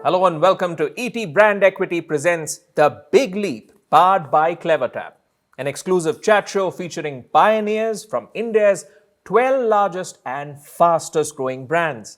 Hello and welcome to ET Brand Equity presents The Big Leap, powered by CleverTap, an exclusive chat show featuring pioneers from India's 12 largest and fastest growing brands.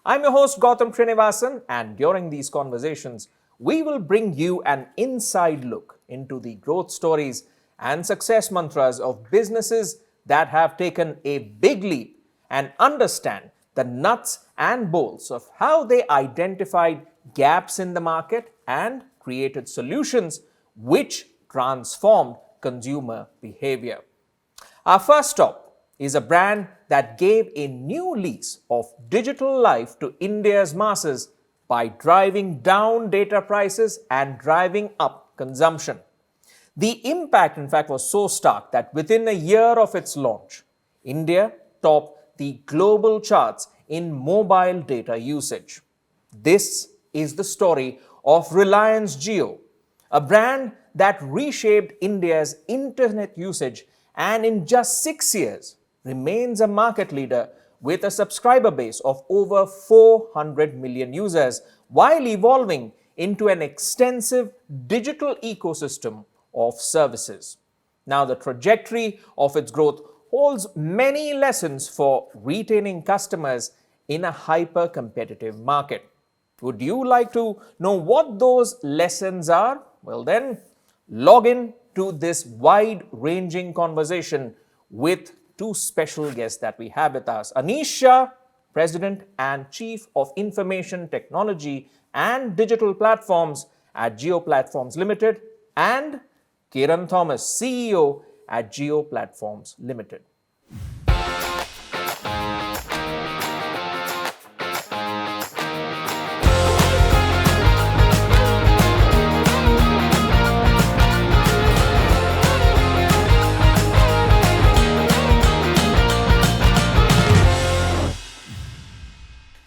I'm your host Gautam Srinivasan, and during these conversations, we will bring you an inside look into the growth stories and success mantras of businesses that have taken a big leap and understand the nuts and bolts of how they identified gaps in the market and created solutions which transformed consumer behavior. Our first stop is a brand that gave a new lease of digital life to India's masses by driving down data prices and driving up consumption. The impact, in fact, was so stark that within a year of its launch, India topped the global charts in mobile data usage. This is the story of Reliance Jio, a brand that reshaped India's internet usage and in just 6 years remains a market leader with a subscriber base of over 400 million users while evolving into an extensive digital ecosystem of services. Now, the trajectory of its growth holds many lessons for retaining customers in a hyper-competitive market. Would you like to know what those lessons are? Well then, log in to this wide-ranging conversation with two special guests that we have with us. Anish Shah, President and Chief of Information Technology and Digital Platforms at Jio Platforms Limited, and Kiran Thomas, CEO at Jio Platforms Limited.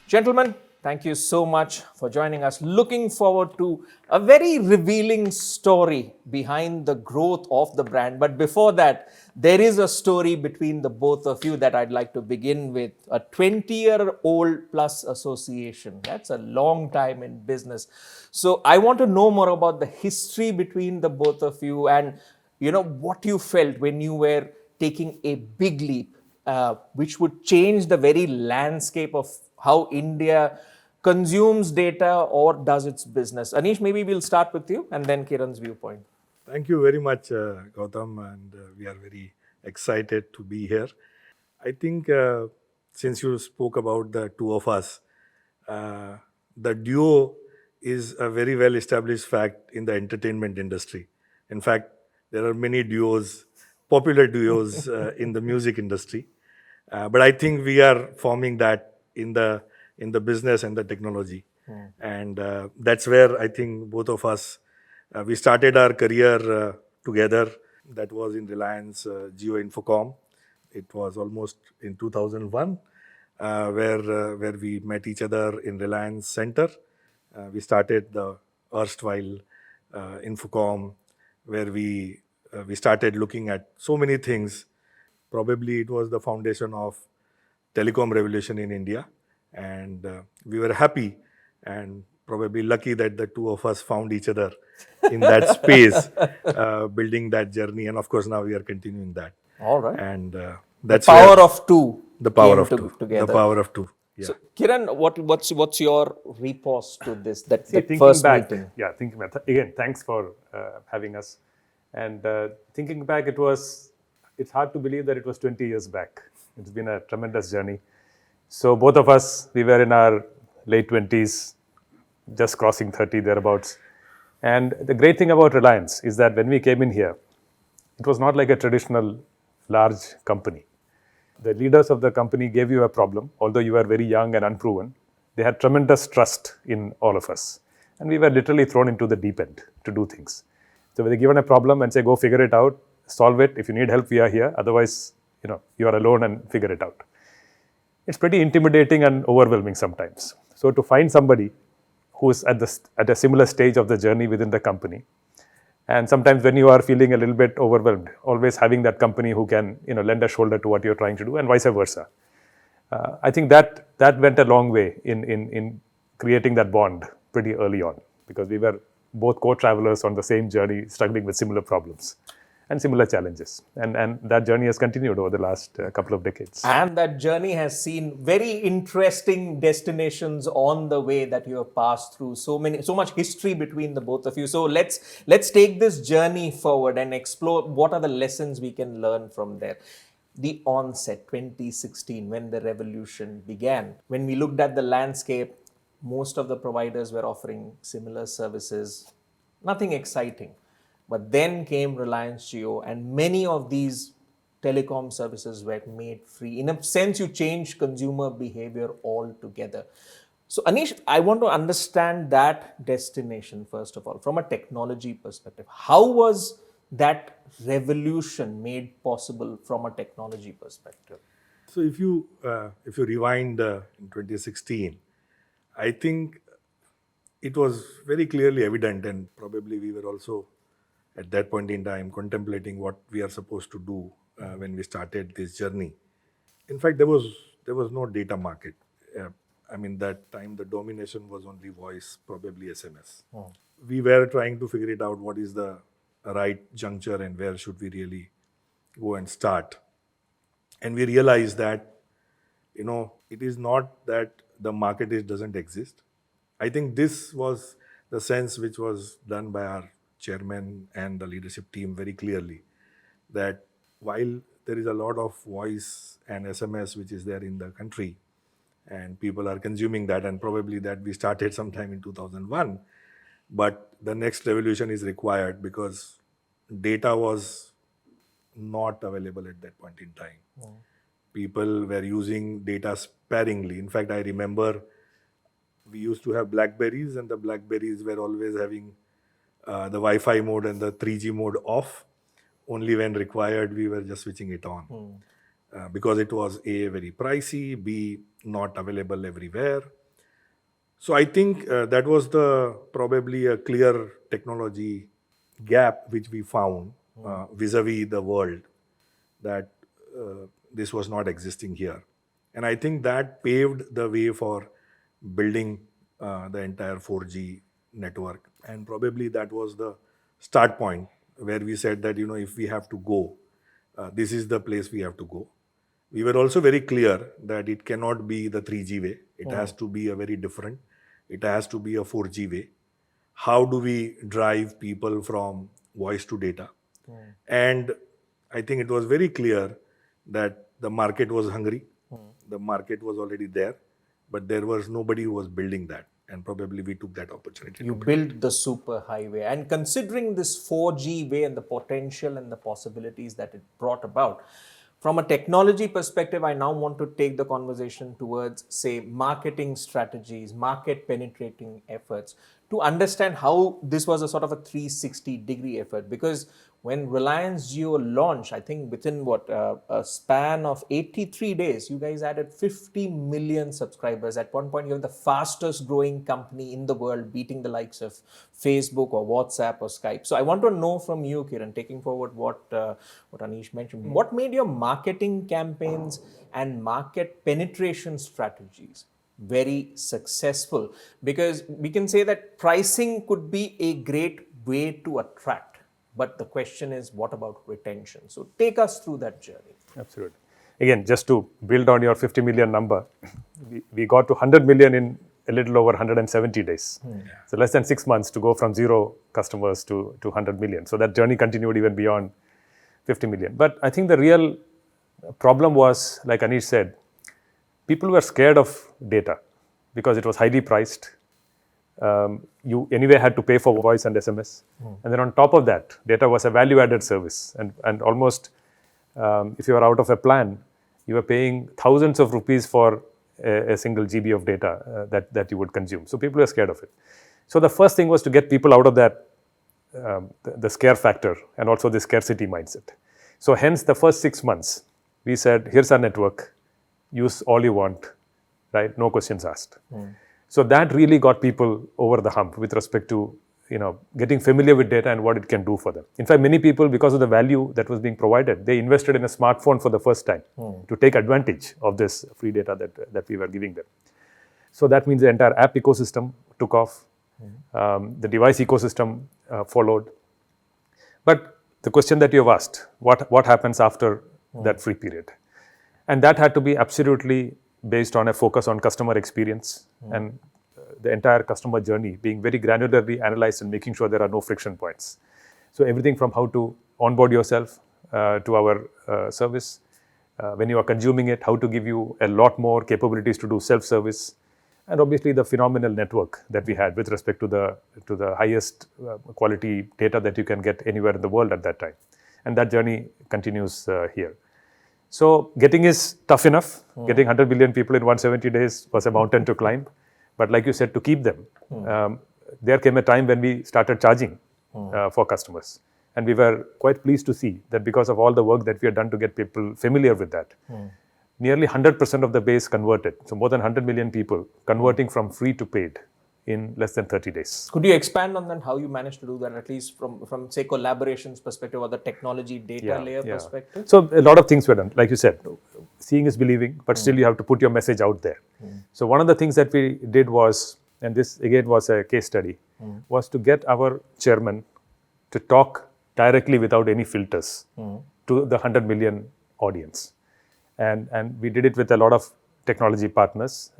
Gentlemen, thank you so much for joining us. Looking forward to a very revealing story behind the growth of the brand. But before that, there is a story between the both of you that I'd like to begin with. A 20-year-old plus association. That's a long time in business. So I want to know more about the history between the both of you and what you felt when you were taking a big leap, which would change the very landscape of how India consumes data or does its business. Anish, maybe we'll start with you and then Kiran's viewpoint. Thank you very much, Gautam, and we are very excited to be here. I think since you spoke about the two of us, the duo is a very well established fact in the entertainment industry. In fact, there are many duos, popular duos in the music industry. But I think we are forming that in the business and the technology. And that's where I think both of us, we started our career together. That was in Reliance Jio Infocom. It was almost in 2001 where we met each other in Reliance Center. We started the erstwhile Infocom, where we started looking at so many things. Probably it was the foundation of telecom revolution in India, and we were happy and probably lucky that the two of us found each other in that space, building that journey. And of course, now we are continuing that. All right. And that's the power of two. The power of two. Together. The power of two. Yeah. So, Kiran, what's your repose to this? That first meeting. Yeah, thinking back. Again, thanks for having us. And thinking back, it's hard to believe that it was 20 years back. It's been a tremendous journey. So both of us, we were in our late 20s, just crossing 30 thereabouts. And the great thing about Reliance is that when we came in here, it was not like a traditional large company. The leaders of the company gave you a problem, although you were very young and unproven. They had tremendous trust in all of us. And we were literally thrown into the deep end to do things. So when they're given a problem and say, go figure it out, solve it. If you need help, we are here. Otherwise, you are alone and figure it out. It's pretty intimidating and overwhelming sometimes. So to find somebody who's at a similar stage of the journey within the company, and sometimes when you are feeling a little bit overwhelmed, always having that company who can lend a shoulder to what you're trying to do, and vice versa. I think that went a long way in creating that bond pretty early on, because we were both co-travelers on the same journey, struggling with similar problems and similar challenges. And that journey has continued over the last couple of decades. And that journey has seen very interesting destinations on the way that you have passed through. So much history between the both of you. So let's take this journey forward and explore what are the lessons we can learn from there. The onset, 2016, when the revolution began, when we looked at the landscape, most of the providers were offering similar services, nothing exciting. But then came Reliance Jio, and many of these telecom services were made free. In a sense, you changed consumer behavior altogether. So, Anish, I want to understand that destination first of all, from a technology perspective. How was that revolution made possible from a technology perspective? So if you rewind in 2016, I think it was very clearly evident, and probably we were also at that point in time contemplating what we are supposed to do when we started this journey. In fact, there was no data market. I mean, that time the domination was only voice, probably SMS. We were trying to figure it out, what is the right juncture and where should we really go and start. And we realized that it is not that the market doesn't exist. I think this was the sense which was done by our chairman and the leadership team very clearly, that while there is a lot of voice and SMS which is there in the country and people are consuming that, and probably that we started sometime in 2001, but the next revolution is required because data was not available at that point in time. People were using data sparingly. In fact, I remember we used to have Blackberries, and the Blackberries were always having the Wi-Fi mode and the 3G mode off. Only when required, we were just switching it on. Because it was A, very pricey, B, not available everywhere. So I think that was probably a clear technology gap which we found vis-a-vis the world, that this was not existing here. And I think that paved the way for building the entire 4G network. And probably that was the start point where we said that, if we have to go, this is the place we have to go. We were also very clear that it cannot be the 3G way. It has to be a very different. It has to be a 4G way. How do we drive people from voice to data? And I think it was very clear that the market was hungry. The market was already there, but there was nobody who was building that. And probably we took that opportunity. You built the super highway. And considering this 4G way and the potential and the possibilities that it brought about, from a technology perspective, I now want to take the conversation towards, say, marketing strategies, market penetrating efforts, to understand how this was a sort of a 360-degree effort. Because when Reliance Jio launched, I think within a span of 83 days, you guys added 50 million subscribers. At one point, you were the fastest growing company in the world, beating the likes of Facebook or WhatsApp or Skype. So I want to know from you, Kiran, taking forward what Anish mentioned, what made your marketing campaigns and market penetration strategies very successful? Because we can say that pricing could be a great way to attract. But the question is, what about retention? So take us through that journey. Absolutely. Again, just to build on your 50 million number, we got to 100 million in a little over 170 days. So less than 6 months to go from 0 customers to 100 million. So that journey continued even beyond 50 million. But I think the real problem was, like Anish said, people were scared of data because it was highly priced. You anyway had to pay for voice and SMS. And then on top of that, data was a value-added service. And almost, if you were out of a plan, you were paying thousands of rupees for a single GB of data that you would consume. So people were scared of it. So the first thing was to get people out of that, the scare factor, and also the scarcity mindset. So hence the first 6 months, we said, here's our network, use all you want, right? No questions asked. So that really got people over the hump with respect to, getting familiar with data and what it can do for them. In fact, many people, because of the value that was being provided, they invested in a smartphone for the first time to take advantage of this free data that we were giving them. So that means the entire app ecosystem took off. The device ecosystem followed. But the question that you have asked, what happens after that free period? And that had to be absolutely based on a focus on customer experience and the entire customer journey being very granularly analyzed and making sure there are no friction points. So everything from how to onboard yourself to our service, when you are consuming it, how to give you a lot more capabilities to do self-service, and obviously the phenomenal network that we had with respect to the highest quality data that you can get anywhere in the world at that time. And that journey continues here. So getting is tough enough. Getting 100 million people in 170 days was a mountain to climb. But like you said, to keep them, there came a time when we started charging for customers. And we were quite pleased to see that because of all the work that we had done to get people familiar with that, nearly 100% of the base converted. So more than 100 million people converting from free to paid in less than 30 days. Could you expand on that, how you managed to do that, at least from say, collaborations perspective or the technology data layer perspective? So a lot of things were done. Like you said, seeing is believing, but still you have to put your message out there. So one of the things that we did was, and this again was a case study, was to get our chairman to talk directly without any filters to the 100 million audience. And we did it with a lot of technology partners,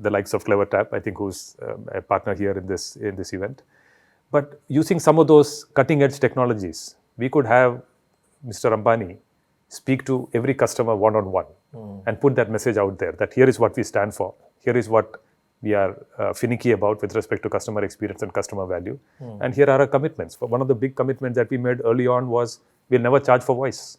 the likes of CleverTap, I think, who's a partner here in this event. But using some of those cutting edge technologies, we could have Mr. Ambani speak to every customer one-on-one and put that message out there that here is what we stand for, here is what we are finicky about with respect to customer experience and customer value. And here are our commitments. One of the big commitments that we made early on was we'll never charge for voice.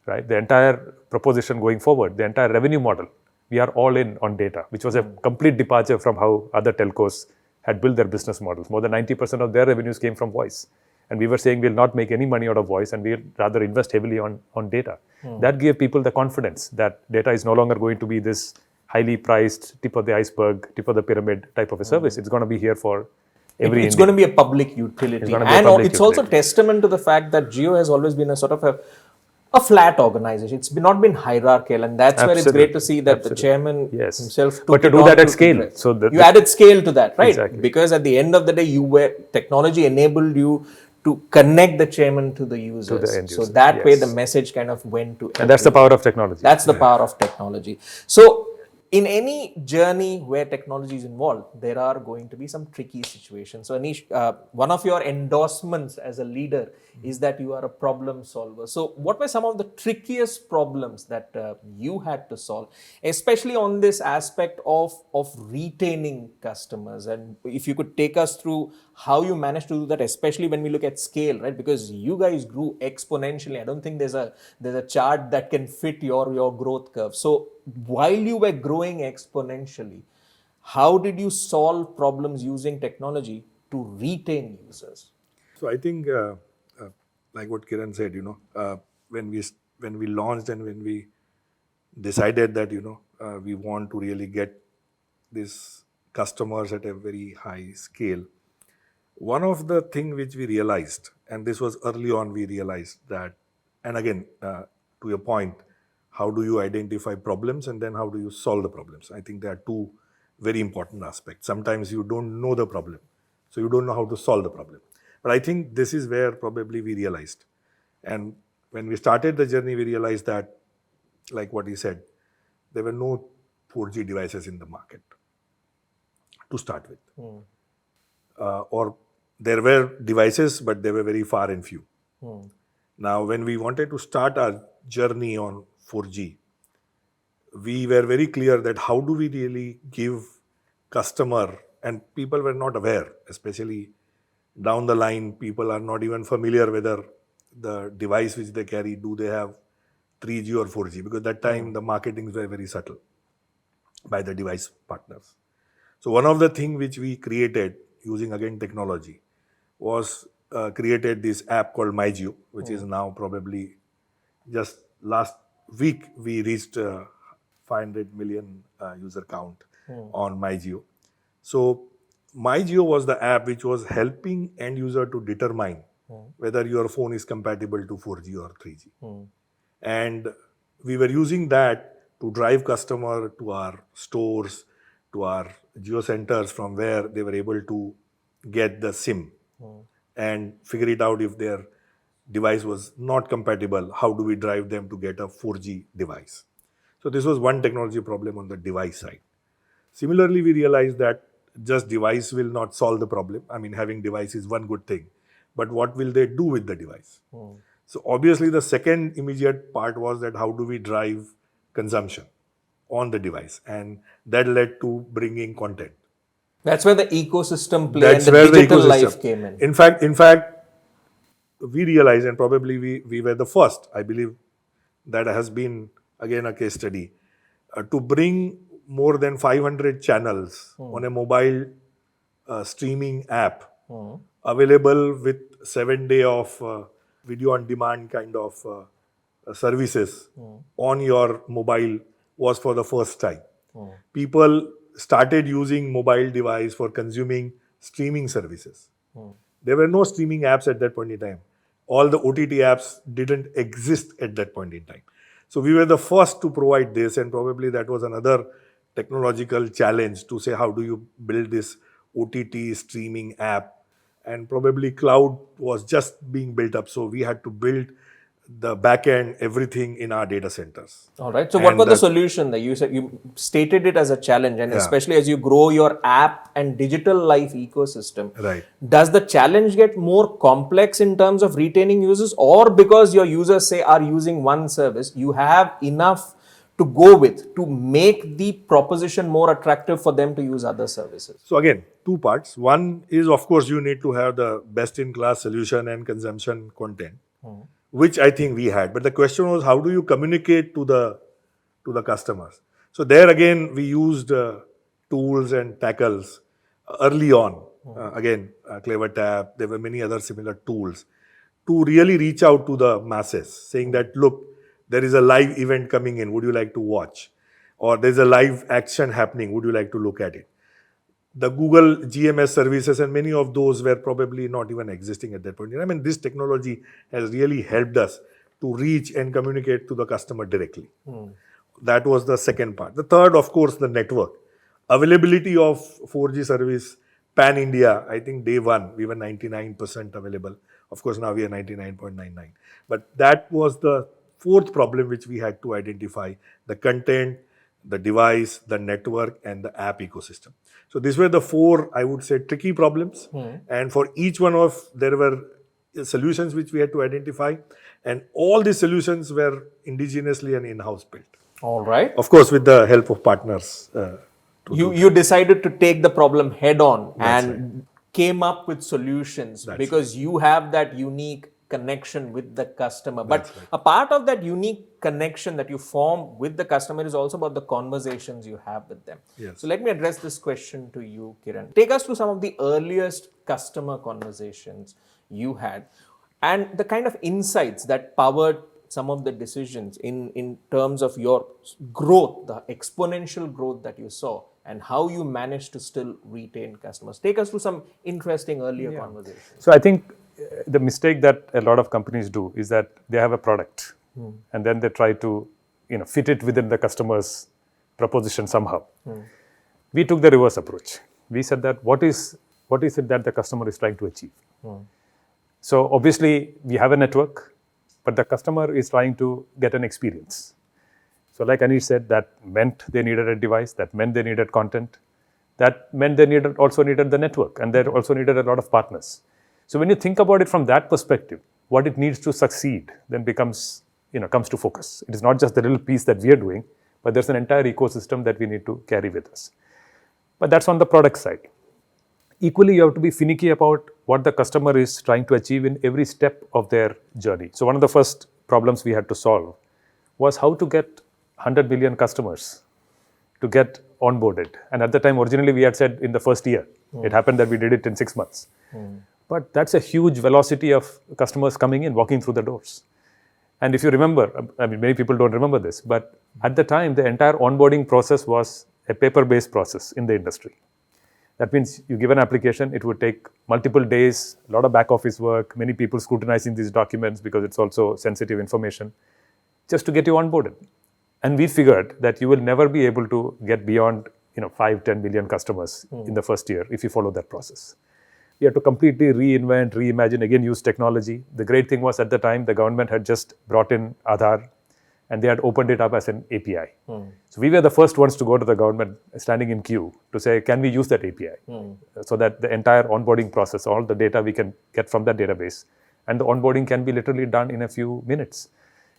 Right? The entire proposition going forward, the entire revenue model, we are all in on data, which was a complete departure from how other telcos had built their business models. More than 90% of their revenues came from voice. And we were saying we'll not make any money out of voice and we'll rather invest heavily on data. That gave people the confidence that data is no longer going to be this highly priced, tip of the iceberg, tip of the pyramid type of a service. It's going to be here for every It's going to be a public utility. And it's also testament to the fact that Jio has always been a sort of a flat organization. It's not been hierarchical, and that's where it's great to see that the chairman himself took but to do that at scale. So you added scale to that, right? Exactly. Because at the end of the day, technology enabled you to connect the chairman to the users. To the end so user. that way the message kind of went to and that's the power of technology. That's the power of technology. So in any journey where technology is involved, there are going to be some tricky situations. So Anish, one of your endorsements as a leader is that you are a problem solver. So what were some of the trickiest problems that you had to solve, especially on this aspect of retaining customers? And if you could take us through how you managed to do that, especially when we look at scale, right? Because you guys grew exponentially. I don't think there's a chart that can fit your growth curve. So while you were growing exponentially, how did you solve problems using technology to retain users? So I think, like what Kiran said, when we launched and when we decided that we want to really get these customers at a very high scale, one of the things which we realized, and this was early on, we realized that, and again, to your point, how do you identify problems and then how do you solve the problems? I think there are two very important aspects. Sometimes you don't know the problem, so you don't know how to solve the problem. But I think this is where probably we realized. And when we started the journey, we realized that, like what he said, there were no 4G devices in the market to start with. Or there were devices, but they were very far and few. Now, when we wanted to start our journey on 4G, we were very clear that how do we really give customer, and people were not aware, especially down the line, people are not even familiar whether the device which they carry, do they have 3G or 4G? Because that time the marketings were very subtle by the device partners. So one of the things which we created using again technology was created this app called MyJio, which is now probably just last week we reached 500 million user count on MyJio. So MyJio was the app which was helping end user to determine whether your phone is compatible to 4G or 3G. And we were using that to drive customer to our stores, to our Jio centers, from where they were able to get the SIM and figure it out if their device was not compatible. How do we drive them to get a 4G device? So this was one technology problem on the device side. Similarly, we realized that just device will not solve the problem. I mean, having device is one good thing, but what will they do with the device? So obviously, the second immediate part was that how do we drive consumption on the device, and that led to bringing content. That's where the ecosystem play That's and the where the digital ecosystem life came in. In fact, we realized, and probably we were the first, I believe, that has been again a case study, to bring more than 500 channels on a mobile streaming app available with 7 day of video on demand kind of services on your mobile was for the first time. People started using mobile device for consuming streaming services. There were no streaming apps at that point in time. All the OTT apps didn't exist at that point in time. So we were the first to provide this, and probably that was another technological challenge to say how do you build this OTT streaming app, and probably cloud was just being built up. So we had to build the back end, everything in our data centers. All right. So, what And was the that- solution that you said? You stated it as a challenge, and Yeah. especially as you grow your app and digital life ecosystem. Right. Does the challenge get more complex in terms of retaining users, or because your users say are using one service, you have enough to go with to make the proposition more attractive for them to use other services? So again, two parts. One is, of course, you need to have the best-in-class solution and consumption content, which I think we had. But the question was, how do you communicate to the customers? So there again, we used tools and tackles early on. Clever Tap. There were many other similar tools to really reach out to the masses, saying that, look, there is a live event coming in. Would you like to watch? Or there's a live action happening. Would you like to look at it? The Google GMS services and many of those were probably not even existing at that point. I mean, this technology has really helped us to reach and communicate to the customer directly. That was the second part. The third, of course, the network. Availability of 4G service pan India. I think day one, we were 99% available. Of course, now we are 99.99. But that was the fourth problem which we had to identify: the content, the device, the network, and the app ecosystem. So these were the four, I would say, tricky problems. And for each one of, there were solutions which we had to identify. And all these solutions were indigenously and in-house built. All right. Of course, with the help of partners. You decided to take the problem head on and came up with solutions because you have that unique connection with the customer. But a part of that unique connection that you form with the customer is also about the conversations you have with them. Yes. So let me address this question to you, Kiran. Take us through some of the earliest customer conversations you had and the kind of insights that powered some of the decisions in terms of your growth, the exponential growth that you saw, and how you managed to still retain customers. Take us through some interesting earlier conversations. So I think the mistake that a lot of companies do is that they have a product and then they try to fit it within the customer's proposition somehow. We took the reverse approach. We said that what is it that the customer is trying to achieve? So obviously we have a network, but the customer is trying to get an experience. So like Anish said, that meant they needed a device, that meant they needed content, that meant they also needed the network, and they also needed a lot of partners. So when you think about it from that perspective, what it needs to succeed then comes to focus. It is not just the little piece that we are doing, but there's an entire ecosystem that we need to carry with us. But that's on the product side. Equally, you have to be finicky about what the customer is trying to achieve in every step of their journey. So one of the first problems we had to solve was how to get 100 million customers to get onboarded. And at the time, originally we had said in the first year. It happened that we did it in 6 months. But that's a huge velocity of customers coming in, walking through the doors. And if you remember, I mean, many people don't remember this, but at the time, the entire onboarding process was a paper-based process in the industry. That means you give an application, it would take multiple days, a lot of back office work, many people scrutinizing these documents because it's also sensitive information, just to get you onboarded. And we figured that you will never be able to get beyond 5-10 million customers in the first year if you follow that process. We had to completely reinvent, reimagine, again use technology. The great thing was at the time the government had just brought in Aadhaar and they had opened it up as an API. So we were the first ones to go to the government, standing in queue, to say, can we use that API? So that the entire onboarding process, all the data we can get from that database, and the onboarding can be literally done in a few minutes.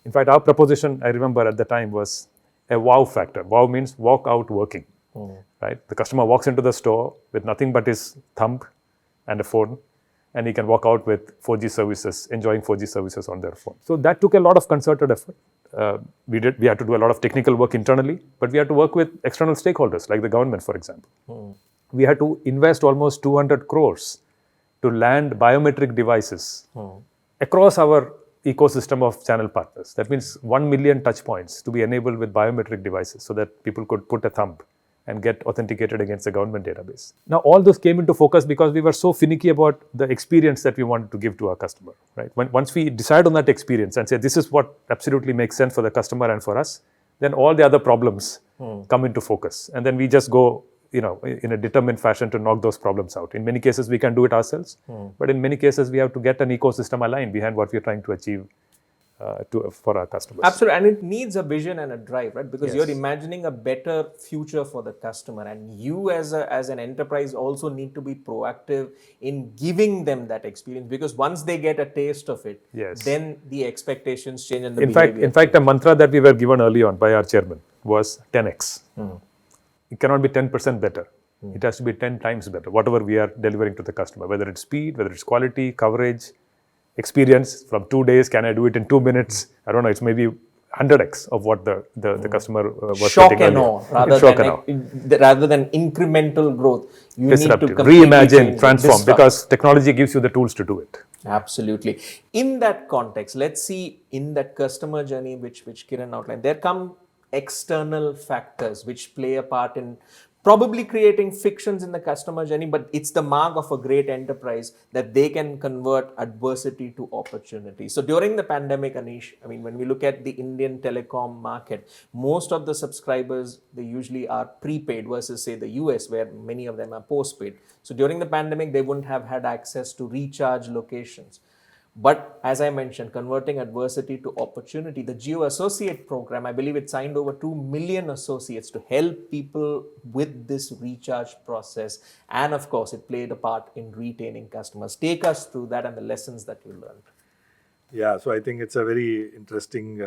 In fact, our proposition, I remember at the time, was a wow factor. Wow means walk out working. Right? The customer walks into the store with nothing but his thumb and a phone, and he can walk out with 4G services, enjoying 4G services on their phone. So that took a lot of concerted effort. We had to do a lot of technical work internally, but we had to work with external stakeholders like the government, for example. We had to invest almost 200 crores to land biometric devices across our ecosystem of channel partners. That means 1 million touch points to be enabled with biometric devices so that people could put a thumb and get authenticated against the government database. Now, all this came into focus because we were so finicky about the experience that we wanted to give to our customer. Right? Once we decide on that experience and say, this is what absolutely makes sense for the customer and for us, then all the other problems come into focus. And then we just go, in a determined fashion to knock those problems out. In many cases, we can do it ourselves. But in many cases, we have to get an ecosystem aligned behind what we're trying to achieve for our customers. Absolutely. And it needs a vision and a drive, right? Because Yes. you're imagining a better future for the customer. And you as an enterprise also need to be proactive in giving them that experience. Because once they get a taste of it, Yes. then the expectations change and the In behavior. fact, a mantra that we were given early on by our chairman was 10x. It cannot be 10% better. It has to be 10 times better, whatever we are delivering to the customer, whether it's speed, whether it's quality, coverage, experience. From 2 days, can I do it in 2 minutes? I don't know, it's maybe 100x of what the customer was Shock getting and earlier. awe, rather Shock than, and awe. rather than incremental growth. You need to Disruptive, completely reimagine, change it, transform, disrupt. because technology gives you the tools to do it. Absolutely. In that context, let's see in that customer journey which Kiran outlined, there come external factors which play a part in probably creating frictions in the customer journey, but it's the mark of a great enterprise that they can convert adversity to opportunity. So during the pandemic, Anish, I mean, when we look at the Indian telecom market, most of the subscribers, they usually are prepaid versus say the US where many of them are postpaid. So during the pandemic, they wouldn't have had access to recharge locations. But as I mentioned, converting adversity to opportunity, the Jio Associate program, I believe it signed over 2 million associates to help people with this recharge process. And of course, it played a part in retaining customers. Take us through that and the lessons that you learned. Yeah, so I think it's a very interesting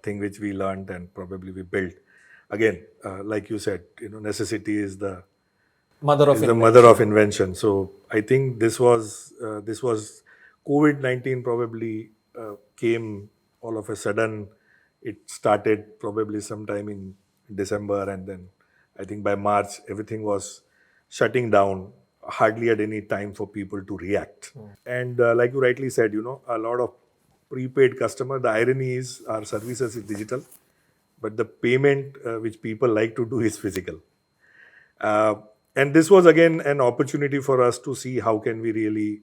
thing which we learned and probably we built. Again, like you said, necessity is the Mother of the invention. mother of invention. So I think this was COVID-19 probably came all of a sudden. It started probably sometime in December, and then I think by March everything was shutting down. Hardly had any time for people to react. And like you rightly said, a lot of prepaid customer. The irony is our services is digital, but the payment which people like to do is physical. And this was again an opportunity for us to see how can we really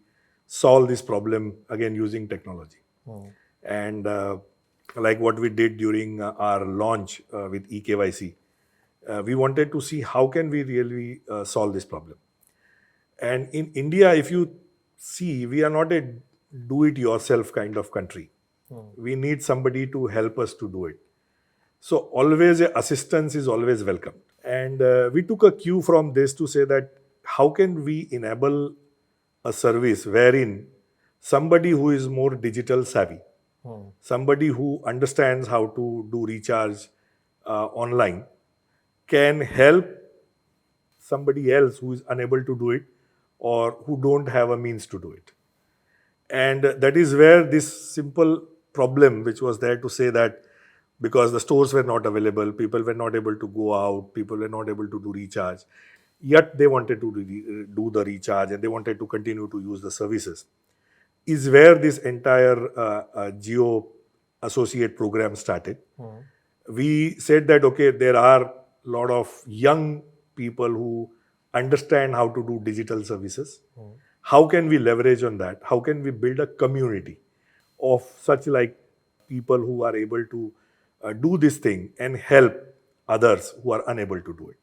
solve this problem again using technology. And like what we did during our launch with eKYC, we wanted to see how can we really solve this problem. And in India, if you see, we are not a do-it-yourself kind of country. We need somebody to help us to do it. So always assistance is always welcome. And we took a cue from this to say that how can we enable a service wherein somebody who is more digital savvy, somebody who understands how to do recharge online, can help somebody else who is unable to do it or who don't have a means to do it. And that is where this simple problem, which was there to say that because the stores were not available, people were not able to go out, people were not able to do recharge, yet they wanted to do the recharge and they wanted to continue to use the services, is where this entire Jio Associate program started. We said that, okay, there are a lot of young people who understand how to do digital services. How can we leverage on that? How can we build a community of such like people who are able to do this thing and help others who are unable to do it?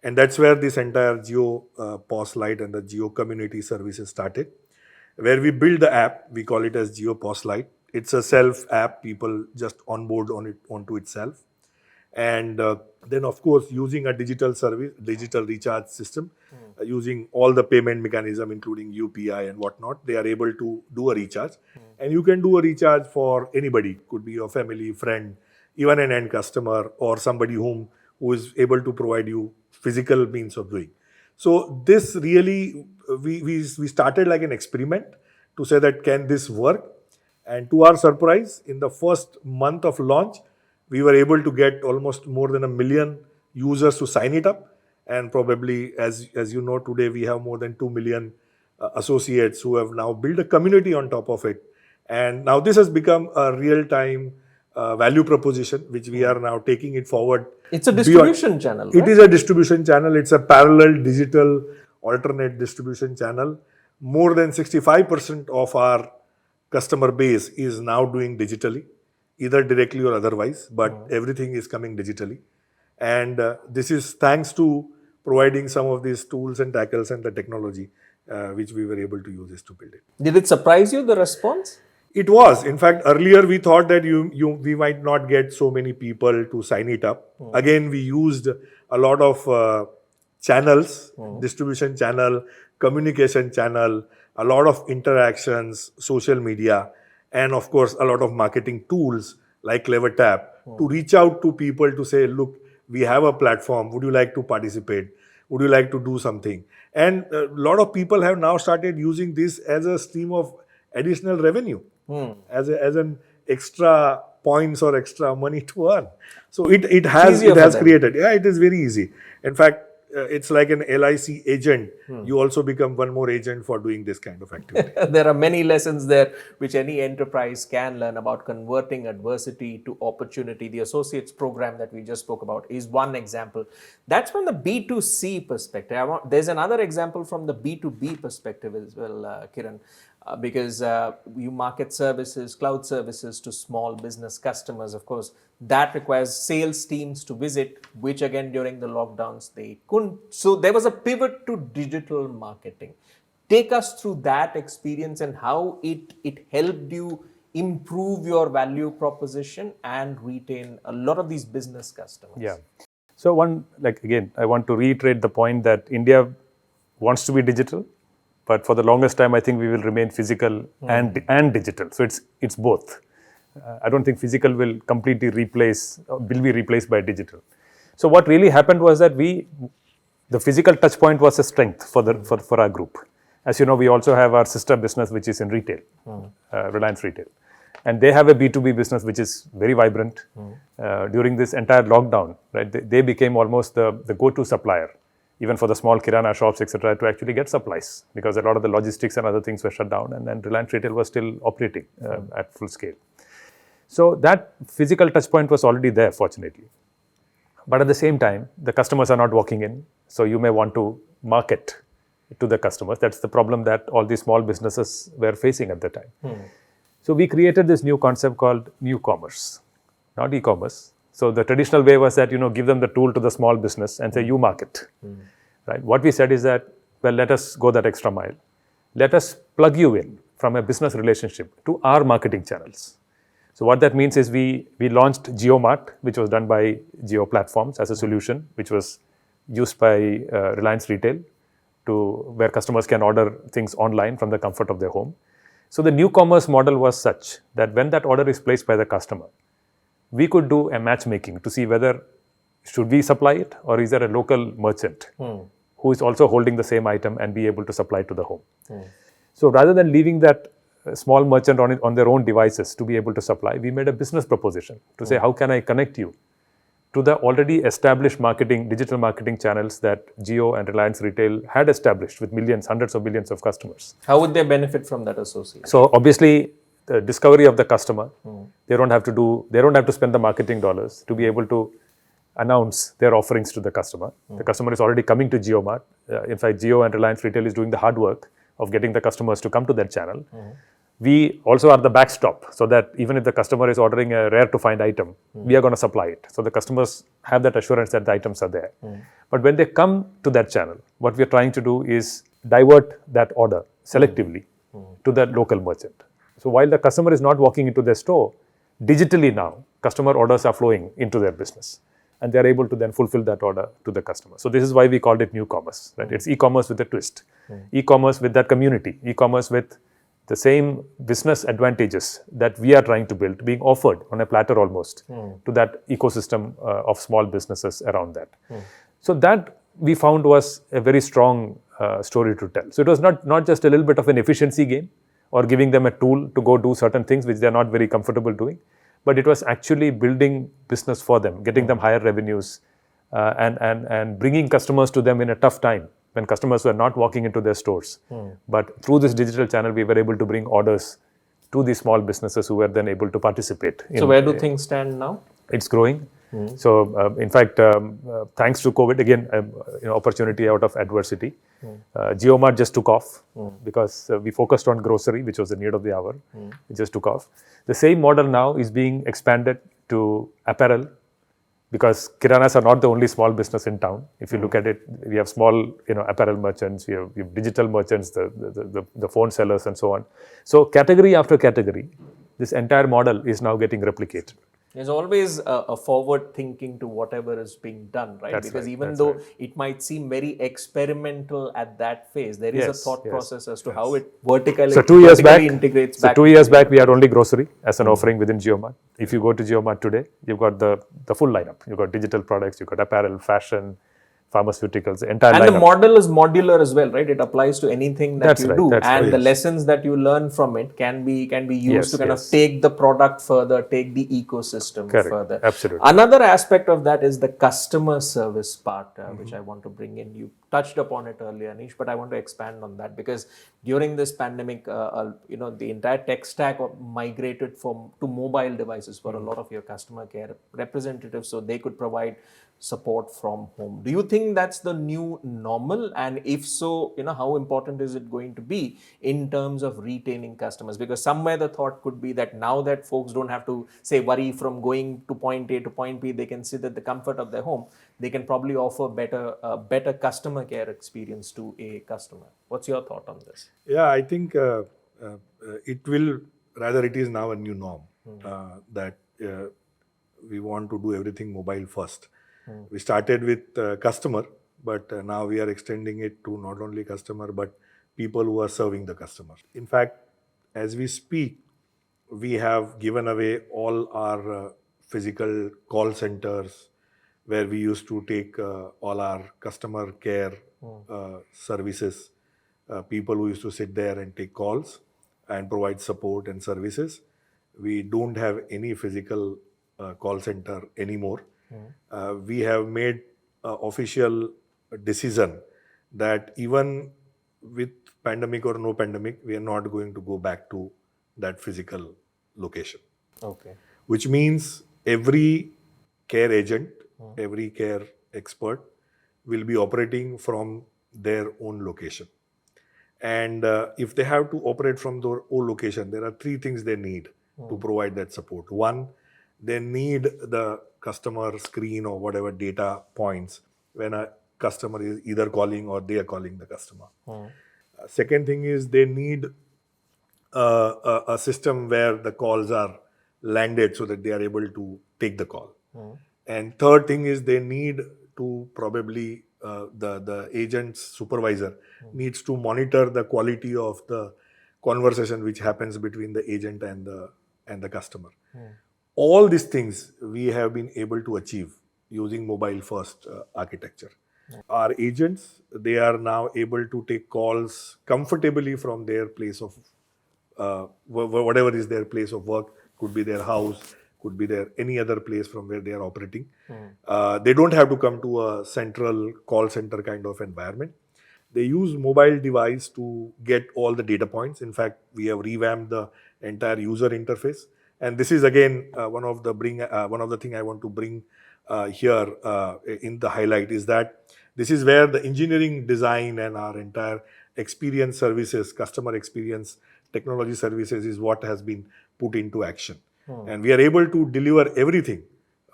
And that's where this entire Jio POS Lite and the Jio Community Services started, where we build the app. We call it as Jio POS Lite. It's a self app. People just onboard on it onto itself. And then, of course, using a digital service, digital recharge system, using all the payment mechanism, including UPI and whatnot, they are able to do a recharge. And you can do a recharge for anybody. Could be your family, friend, even an end customer, or somebody who is able to provide you physical means of doing. So this really, we started like an experiment to say that can this work? And to our surprise, in the first month of launch, we were able to get almost more than 1 million users to sign it up. And probably, as you know, today we have more than 2 million associates who have now built a community on top of it. And now this has become a real-time value proposition, which we are now taking it forward. It's a distribution channel, It right? is a distribution channel. It's a parallel digital alternate distribution channel. More than 65% of our customer base is now doing digitally, either directly or otherwise, but everything is coming digitally. And this is thanks to providing some of these tools and tackles and the technology which we were able to use this to build it. Did it surprise you, the response? It was. In fact, earlier we thought that we might not get so many people to sign it up. Again, we used a lot of channels, distribution channel, communication channel, a lot of interactions, social media, and of course, a lot of marketing tools like CleverTap to reach out to people to say, look, we have a platform. Would you like to participate? Would you like to do something? And a lot of people have now started using this as a stream of additional revenue, as an extra points or extra money to earn. So it has easier for them. created. Yeah, it is very easy. In fact, it's like an LIC agent. You also become one more agent for doing this kind of activity. There are many lessons there which any enterprise can learn about converting adversity to opportunity. The associates program that we just spoke about is one example. That's from the B2C perspective. There's another example from the B2B perspective as well, Kiran. Because you market services, cloud services to small business customers. Of course, that requires sales teams to visit, which again during the lockdowns they couldn't. So there was a pivot to digital marketing. Take us through that experience and how it helped you improve your value proposition and retain a lot of these business customers. Yeah. So again, I want to reiterate the point that India wants to be digital, but for the longest time, I think we will remain physical and digital. So it's both. I don't think physical will be replaced by digital. So what really happened was that the physical touch point was a strength for our group. As you know, we also have our sister business, which is in retail, Reliance Retail. And they have a B2B business, which is very vibrant. During this entire lockdown, right, they became almost the go-to supplier, even for the small kirana shops, etc., to actually get supplies, because a lot of the logistics and other things were shut down, and then Reliance Retail was still operating at full scale. So that physical touch point was already there, fortunately. But at the same time, the customers are not walking in, so you may want to market to the customers. That's the problem that all these small businesses were facing at the time. So we created this new concept called new commerce, not e-commerce. So the traditional way was that, give them the tool to the small business and say, you market. Right? What we said is that, well, let us go that extra mile. Let us plug you in from a business relationship to our marketing channels. So what that means is we launched JioMart, which was done by Jio Platforms as a solution, which was used by Reliance Retail where customers can order things online from the comfort of their home. So the new commerce model was such that when that order is placed by the customer, we could do a matchmaking to see whether should we supply it or is there a local merchant who is also holding the same item and be able to supply it to the home. So rather than leaving that small merchant on their own devices to be able to supply, we made a business proposition to say, how can I connect you to the already established digital marketing channels that Jio and Reliance Retail had established with hundreds of millions of customers. How would they benefit from that association? So obviously, the discovery of the customer, they don't have to spend the marketing dollars to be able to announce their offerings to the customer. The customer is already coming to JioMart. In fact, Jio and Reliance Retail is doing the hard work of getting the customers to come to their channel. We also are the backstop, so that even if the customer is ordering a rare to find item, we are going to supply it. So the customers have that assurance that the items are there. But when they come to that channel, what we are trying to do is divert that order selectively to the local merchant. So while the customer is not walking into their store, digitally now, customer orders are flowing into their business. And they are able to then fulfill that order to the customer. So this is why we called it new commerce. Right? It's e-commerce with a twist. E-commerce with that community. E-commerce with the same business advantages that we are trying to build being offered on a platter almost to that ecosystem of small businesses around that. So that we found was a very strong story to tell. So it was not just a little bit of an efficiency game or giving them a tool to go do certain things which they're not very comfortable doing, but it was actually building business for them, getting them higher revenues, and bringing customers to them in a tough time when customers were not walking into their stores. But through this digital channel, we were able to bring orders to these small businesses who were then able to participate. So where do things stand now? It's growing. So, in fact, thanks to COVID, again, opportunity out of adversity. JioMart just took off because we focused on grocery, which was the need of the hour. It just took off. The same model now is being expanded to apparel, because kiranas are not the only small business in town. If you look at it, we have small, apparel merchants, we have digital merchants, the phone sellers, and so on. So category after category, this entire model is now getting replicated. There's always a forward thinking to whatever is being done, right? That's because right, even that's though right. it might seem very experimental at that phase, there is a Yes, thought yes, process as to how it vertically, So 2 years back, integrates so back. 2 years back, we had only grocery as an offering within JioMart. If you go to JioMart today, you've got the full lineup. You've got digital products, you've got apparel, fashion, pharmaceuticals, the entire And lineup. the model is modular as well, right? It applies to anything that That's you right, do, that's and right. the lessons that you learn from it can be used Yes, to kind yes. of take the product further, take the ecosystem Correct, further. absolutely. Another aspect of that is the customer service part, which I want to bring in. You touched upon it earlier, Anish, but I want to expand on that because during this pandemic, the entire tech stack migrated to mobile devices for a lot of your customer care representatives, so they could provide support from home. Do you think that's the new normal? And if so, how important is it going to be in terms of retaining customers? Because somewhere the thought could be that now that folks don't have to say worry from going to point A to point B, they can sit at the comfort of their home. They can probably offer better customer care experience to a customer. What's your thought on this? Yeah, I think it is now a new norm that we want to do everything mobile first. We started with customer, but now we are extending it to not only customer, but people who are serving the customer. In fact, as we speak, we have given away all our physical call centers where we used to take all our customer care services, people who used to sit there and take calls and provide support and services. We don't have any physical call center anymore. We have made official decision that even with pandemic or no pandemic, we are not going to go back to that physical location. Okay. Which means every care agent, every care expert will be operating from their own location. And if they have to operate from their own location, there are three things they need to provide that support. One, they need the customer screen or whatever data points when a customer is either calling or they are calling the customer. Second thing is they need a system where the calls are landed so that they are able to take the call. And third thing is they need to probably the agent's supervisor needs to monitor the quality of the conversation which happens between the agent and the customer. All these things we have been able to achieve using mobile first architecture. Our agents, they are now able to take calls comfortably from their place of whatever is their place of work, could be their house, could be their any other place from where they are operating. They don't have to come to a central call center kind of environment. They use mobile device to get all the data points. In fact, we have revamped the entire user interface. And this is again one of the thing I want to bring here in the highlight is that this is where the engineering design and our entire experience services, customer experience technology services is what has been put into action. And we are able to deliver everything,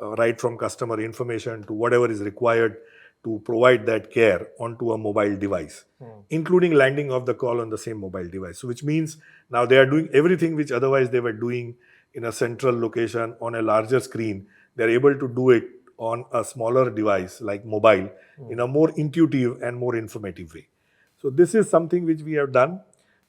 right from customer information to whatever is required to provide that care onto a mobile device, including landing of the call on the same mobile device. So which means now they are doing everything which otherwise they were doing in a central location on a larger screen. They're able to do it on a smaller device like mobile in a more intuitive and more informative way. So this is something which we have done.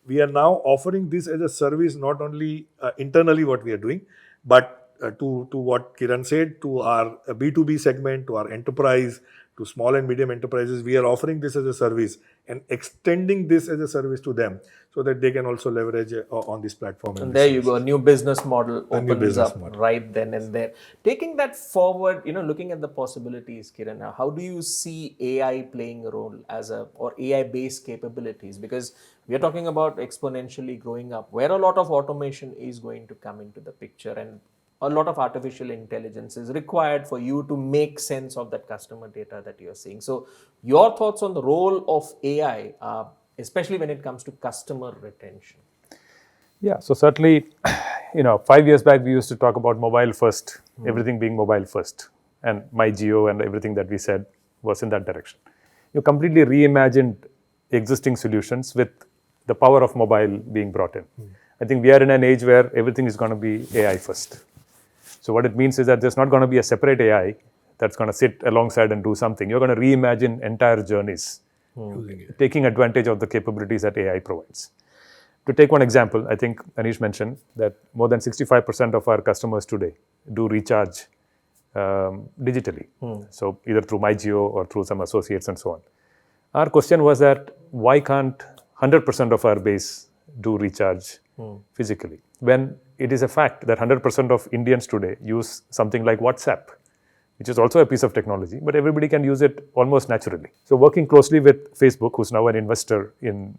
We are now offering this as a service, not only internally what we are doing, but to what Kiran said, to our B2B segment, to our enterprise, to small and medium enterprises, we are offering this as a service and extending this as a service to them so that they can also leverage on this platform. And there you go, a new business model A new opens business up model. right then and there. Taking that forward, looking at the possibilities, Kiran, now, how do you see AI playing a role or AI-based capabilities? Because we are talking about exponentially growing up, where a lot of automation is going to come into the picture, and a lot of artificial intelligence is required for you to make sense of that customer data that you're seeing. So your thoughts on the role of AI, especially when it comes to customer retention? Yeah, so certainly, 5 years back, we used to talk about mobile first, everything being mobile first. And my Jio and everything that we said was in that direction. You completely reimagined existing solutions with the power of mobile being brought in. I think we are in an age where everything is going to be AI first. So what it means is that there's not going to be a separate AI that's going to sit alongside and do something. You're going to reimagine entire journeys, taking advantage of the capabilities that AI provides. To take one example, I think Anish mentioned that more than 65% of our customers today do recharge digitally. So either through my Jio or through some associates and so on. Our question was that why can't 100% of our base do recharge physically? When it is a fact that 100% of Indians today use something like WhatsApp, which is also a piece of technology, but everybody can use it almost naturally. So working closely with Facebook, who's now an investor in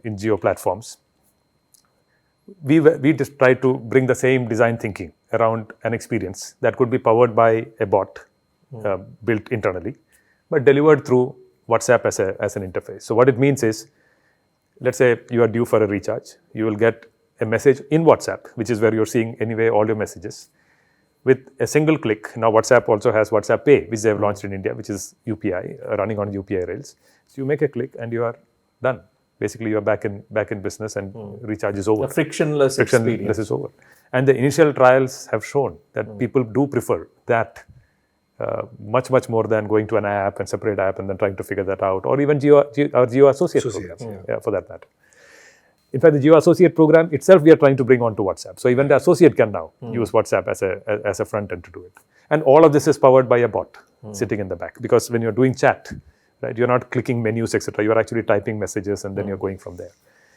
Jio Platforms, we just try to bring the same design thinking around an experience that could be powered by a bot built internally, but delivered through WhatsApp as an interface. So what it means is, let's say you are due for a recharge, you will get a message in WhatsApp, which is where you're seeing anyway all your messages. With a single click, now WhatsApp also has WhatsApp Pay, which they have launched in India, which is UPI, running on UPI rails. So you make a click and you are done. Basically, you are back in business and recharge is over. A frictionless experience. Is over. And the initial trials have shown that people do prefer that much more than going to an app and separate app and then trying to figure that out, or even Jio Associate program, for that matter. In fact, the Jio Associate program itself, we are trying to bring onto WhatsApp. So even the associate can now use WhatsApp as a front end to do it. And all of this is powered by a bot sitting in the back. Because when you're doing chat, right, you're not clicking menus, etc. You're actually typing messages and then you're going from there.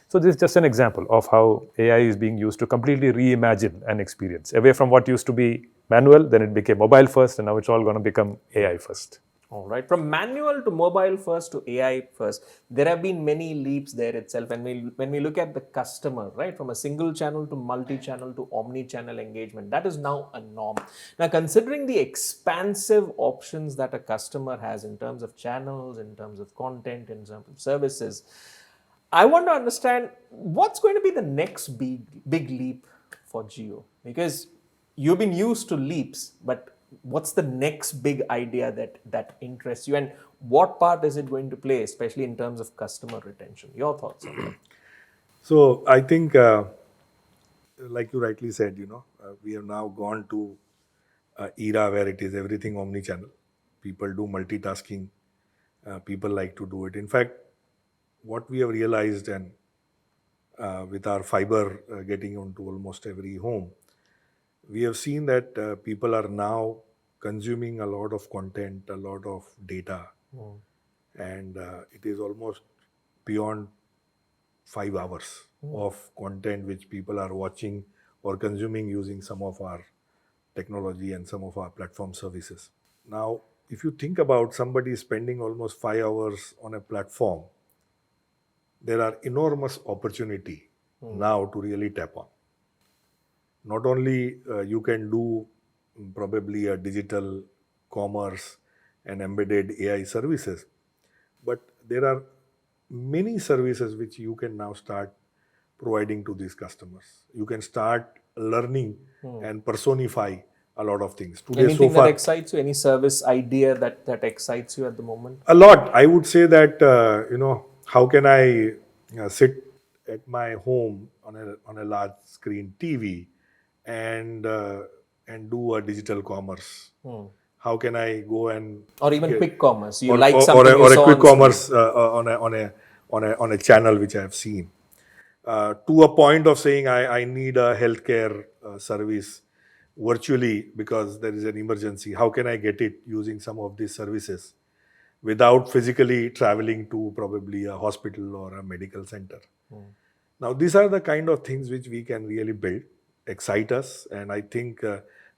So this is just an example of how AI is being used to completely reimagine an experience. Away from what used to be manual, then it became mobile first, and now it's all going to become AI first. All right. From manual to mobile first to AI first, there have been many leaps there itself. And when we look at the customer, right, from a single channel to multi-channel to omni-channel engagement, that is now a norm. Now, considering the expansive options that a customer has in terms of channels, in terms of content, in terms of services, I want to understand what's going to be the next big leap for Jio, because you've been used to leaps, but what's the next big idea that interests you, and what part is it going to play, especially in terms of customer retention? Your thoughts on that? So I think, like you rightly said, we have now gone to an era where it is everything omni-channel. People do multitasking. People like to do it. In fact, what we have realized, and with our fiber getting onto almost every home, we have seen that people are now consuming a lot of content, a lot of data, and it is almost beyond 5 hours of content which people are watching or consuming using some of our technology and some of our platform services. Now, if you think about somebody spending almost 5 hours on a platform, there are enormous opportunity now to really tap on. Not only you can do probably a digital commerce and embedded AI services, but there are many services which you can now start providing to these customers. You can start learning and personify a lot of things. Today, Anything so that far, excites you? Any service idea that excites you at the moment? a lot. I would say that how can I sit at my home on a large screen TV and do a digital commerce? How can I go and Or even get quick commerce? You or like or, or, something a, you or a saw quick on screen. commerce on a channel which I have seen, to a point of saying I need a healthcare service virtually because there is an emergency. How can I get it using some of these services without physically traveling to probably a hospital or a medical center? Now, these are the kind of things which we can really build, excite us, and I think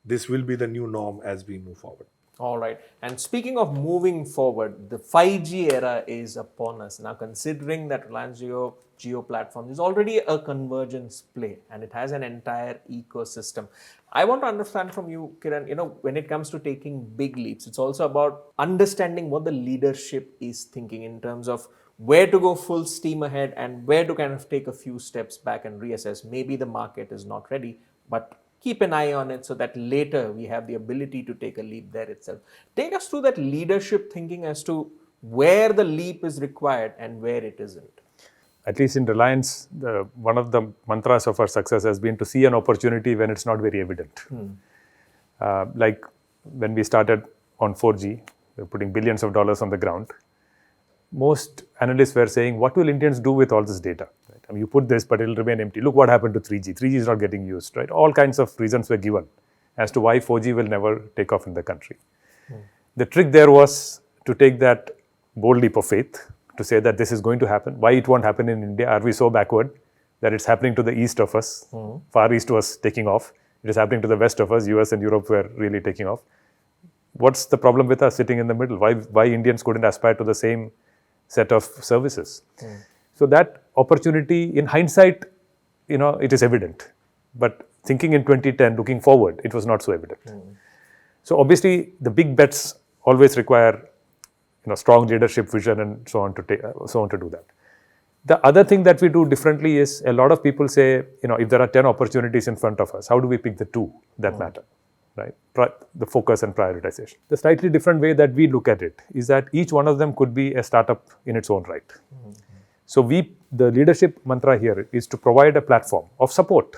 this will be the new norm as we move forward. All right. And speaking of moving forward, the 5G era is upon us. Now, considering that Reliance Jio Platforms is already a convergence play and it has an entire ecosystem, I want to understand from you, Kiran, when it comes to taking big leaps, it's also about understanding what the leadership is thinking in terms of where to go full steam ahead and where to kind of take a few steps back and reassess. Maybe the market is not ready, but keep an eye on it so that later we have the ability to take a leap there itself. Take us through that leadership thinking as to where the leap is required and where it isn't. At least in Reliance, one of the mantras of our success has been to see an opportunity when it's not very evident. Like when we started on 4G, we were putting billions of dollars on the ground. Most analysts were saying, what will Indians do with all this data? Right? I mean, you put this, but it'll remain empty. Look what happened to 3G. 3G is not getting used, right? All kinds of reasons were given as to why 4G will never take off in the country. The trick there was to take that bold leap of faith, to say that this is going to happen. Why it won't happen in India? Are we so backward that it's happening to the east of us? Far east was taking off. It is happening to the west of us. US and Europe were really taking off. What's the problem with us sitting in the middle? Why Indians couldn't aspire to the same set of services? So that opportunity, in hindsight, it is evident. But thinking in 2010, looking forward, it was not so evident. So obviously, the big bets always require strong leadership vision and so on to do that. The other thing that we do differently is a lot of people say, if there are 10 opportunities in front of us, how do we pick the two that matter, right? The focus and prioritization. The slightly different way that we look at it is that each one of them could be a startup in its own right. So the leadership mantra here is to provide a platform of support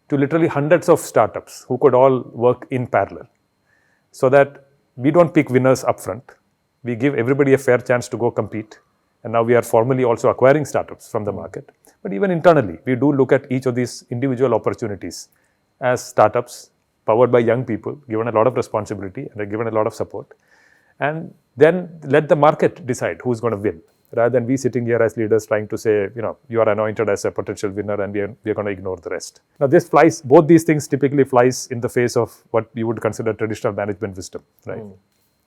to literally hundreds of startups who could all work in parallel, so that we don't pick winners upfront. We give everybody a fair chance to go compete. And now we are formally also acquiring startups from the market. But even internally, we do look at each of these individual opportunities as startups powered by young people, given a lot of responsibility and given a lot of support. And then let the market decide who's going to win, rather than we sitting here as leaders trying to say, you are anointed as a potential winner and we are going to ignore the rest. Now both these things typically flies in the face of what you would consider traditional management wisdom, right?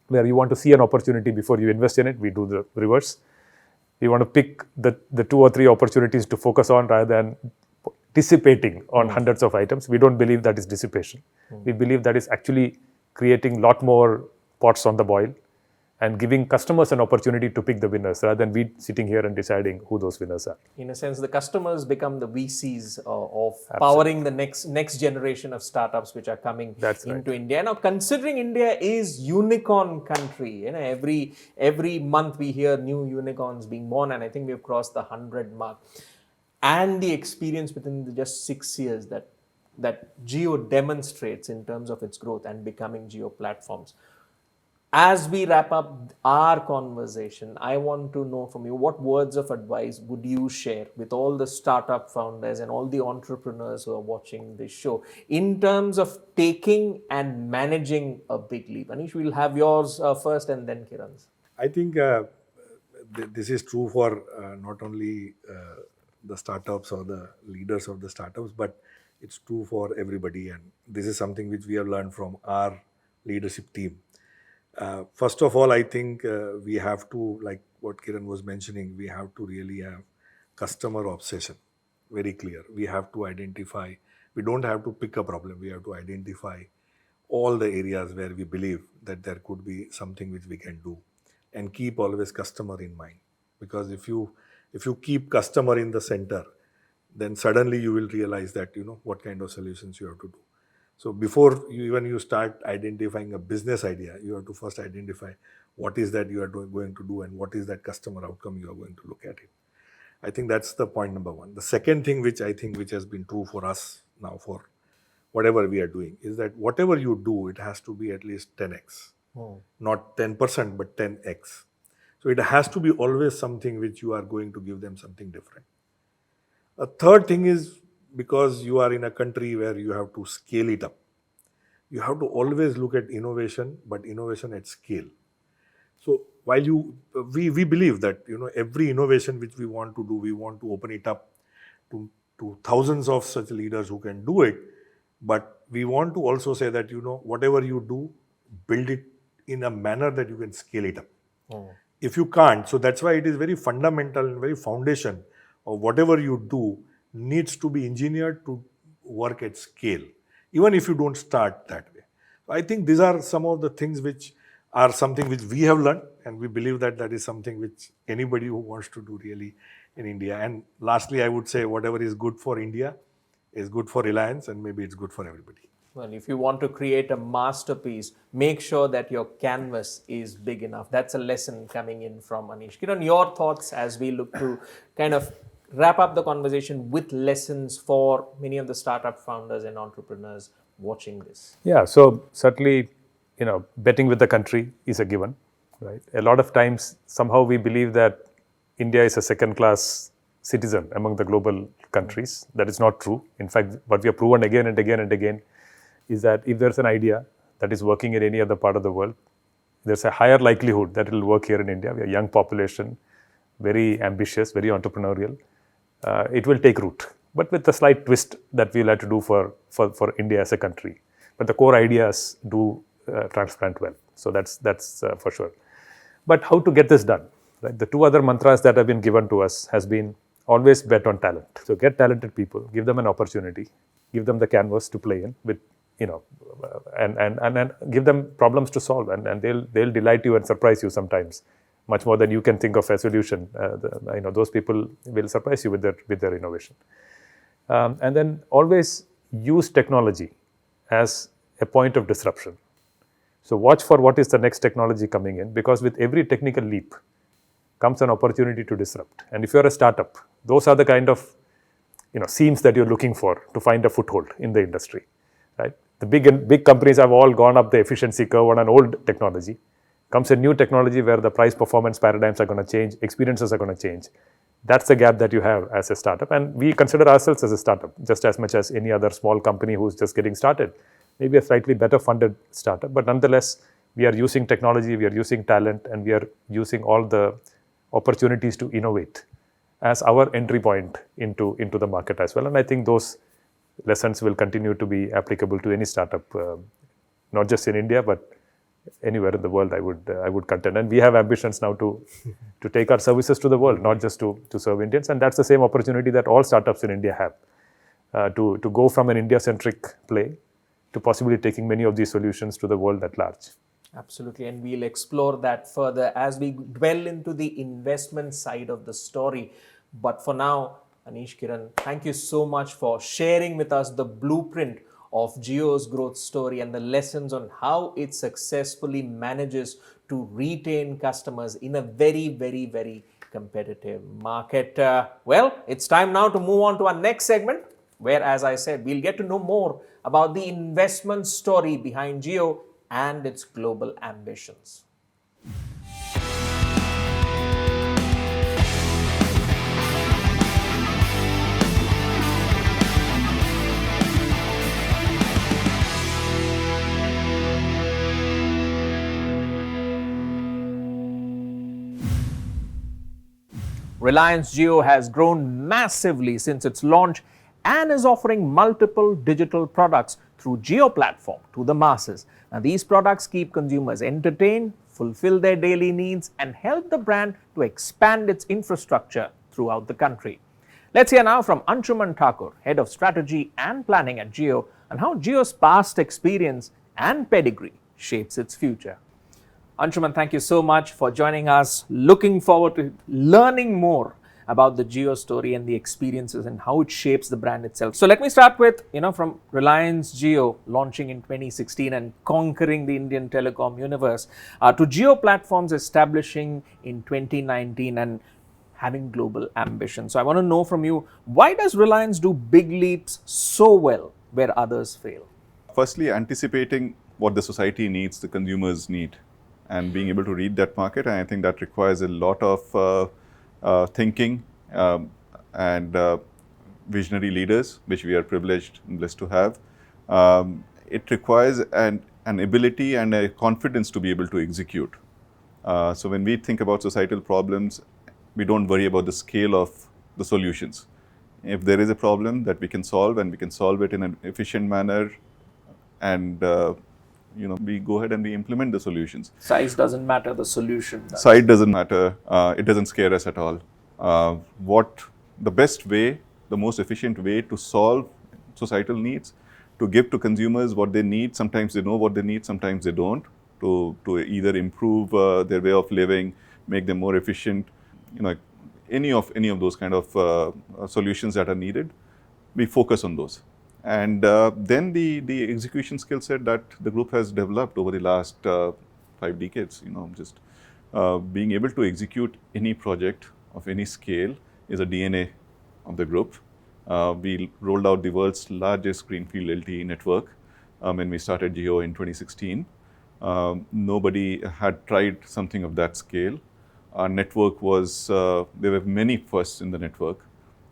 Where you want to see an opportunity before you invest in it, we do the reverse. We want to pick the 2 or 3 opportunities to focus on rather than dissipating on hundreds of items. We don't believe that is dissipation. We believe that is actually creating a lot more pots on the boil and giving customers an opportunity to pick the winners rather than we sitting here and deciding who those winners are. In a sense, the customers become the VCs of powering the next generation of startups which are coming into India. Now, considering India is unicorn country, every month we hear new unicorns being born, and I think we've crossed the 100 mark. And the experience within just 6 years that Jio demonstrates in terms of its growth and becoming Jio Platforms. As we wrap up our conversation, I want to know from you, what words of advice would you share with all the startup founders and all the entrepreneurs who are watching this show in terms of taking and managing a big leap? Anish, we'll have yours first and then Kiran's. I think this is true for not only the startups or the leaders of the startups, but it's true for everybody. And this is something which we have learned from our leadership team. First of all, I think we have to, like what Kiran was mentioning, we have to really have customer obsession, very clear. We have to identify, we don't have to pick a problem, we have to identify all the areas where we believe that there could be something which we can do, and keep always customer in mind. Because if you keep customer in the center, then suddenly you will realize that, what kind of solutions you have to do. So before you start identifying a business idea, you have to first identify what is that you are going to do and what is that customer outcome you are going to look at it. I think that's the point number one. The second thing which I think which has been true for us now for whatever we are doing is that whatever you do, it has to be at least 10x, not 10%, but 10x. So it has to be always something which you are going to give them something different. A third thing is because you are in a country where you have to scale it up, you have to always look at innovation, but innovation at scale. So while we believe that every innovation which we want to do, we want to open it up to thousands of such leaders who can do it. But we want to also say that whatever you do, build it in a manner that you can scale it up. If you can't, so that's why it is very fundamental and very foundation of whatever you do needs to be engineered to work at scale, even if you don't start that way. So I think these are some of the things which are something which we have learned, and we believe that that is something which anybody who wants to do really in India. And lastly, I would say whatever is good for India is good for Reliance, and maybe it's good for everybody. Well, if you want to create a masterpiece, make sure that your canvas is big enough. That's a lesson coming in from Anish. Kiran, your thoughts as we look to kind of wrap up the conversation with lessons for many of the startup founders and entrepreneurs watching this. Yeah, so certainly, betting with the country is a given, right? A lot of times, somehow we believe that India is a second-class citizen among the global countries. That is not true. In fact, what we have proven again and again and again is that if there's an idea that is working in any other part of the world, there's a higher likelihood that it will work here in India. We are a young population, very ambitious, very entrepreneurial. It will take root, but with a slight twist that we'll have to do for India as a country. But the core ideas do transplant well. So that's for sure. But how to get this done? Right? The two other mantras that have been given to us has been always bet on talent. So get talented people, give them an opportunity, give them the canvas to play in with, and give them problems to solve, and they'll delight you and surprise you sometimes, much more than you can think of a solution. Those people will surprise you with their innovation. And then always use technology as a point of disruption. So watch for what is the next technology coming in, because with every technical leap comes an opportunity to disrupt. And if you're a startup, those are the kind of seams that you're looking for to find a foothold in the industry, right? The big companies have all gone up the efficiency curve on an old technology. Comes a new technology where the price performance paradigms are going to change, experiences are going to change. That's the gap that you have as a startup. And we consider ourselves as a startup just as much as any other small company who's just getting started. Maybe a slightly better funded startup, but nonetheless, we are using technology, we are using talent, and we are using all the opportunities to innovate as our entry point into the market as well. And I think those lessons will continue to be applicable to any startup, not just in India, but anywhere in the world. I would contend, and we have ambitions now to take our services to the world, not just to serve Indians. And that's the same opportunity that all startups in India have, to go from an India-centric play to possibly taking many of these solutions to the world at large. Absolutely, and we'll explore that further as we dwell into the investment side of the story. But for now, Anish Kiran, thank you so much for sharing with us the blueprint of Jio's growth story and the lessons on how it successfully manages to retain customers in a very, very, very competitive market. Well, it's time now to move on to our next segment, where, as I said, we'll get to know more about the investment story behind Jio and its global ambitions. Reliance Jio has grown massively since its launch and is offering multiple digital products through Jio Platform to the masses. Now, these products keep consumers entertained, fulfill their daily needs, and help the brand to expand its infrastructure throughout the country. Let's hear now from Anshuman Thakur, Head of Strategy and Planning at Jio, and how Jio's past experience and pedigree shapes its future. Anshuman, thank you so much for joining us. Looking forward to learning more about the Jio story and the experiences and how it shapes the brand itself. So let me start with, from Reliance Jio launching in 2016 and conquering the Indian telecom universe, to Jio Platforms establishing in 2019 and having global ambition. So I want to know from you, why does Reliance do big leaps so well where others fail? Firstly, anticipating what the society needs, the consumers need, and being able to read that market. And I think that requires a lot of thinking and visionary leaders, which we are privileged and blessed to have. It requires an ability and a confidence to be able to execute. So when we think about societal problems, we don't worry about the scale of the solutions. If there is a problem that we can solve and we can solve it in an efficient manner, and we go ahead and we implement the solutions. Size doesn't matter, the solution does. Size doesn't matter. It doesn't scare us at all. What the best way, the most efficient way to solve societal needs, to give to consumers what they need. Sometimes they know what they need, sometimes they don't. To either improve their way of living, make them more efficient. Any of those kind of solutions that are needed, we focus on those. And then the execution skill set that the group has developed over the last 5 decades, just being able to execute any project of any scale is a DNA of the group. We rolled out the world's largest greenfield LTE network when we started Jio in 2016. Nobody had tried something of that scale. Our network was, there were many firsts in the network,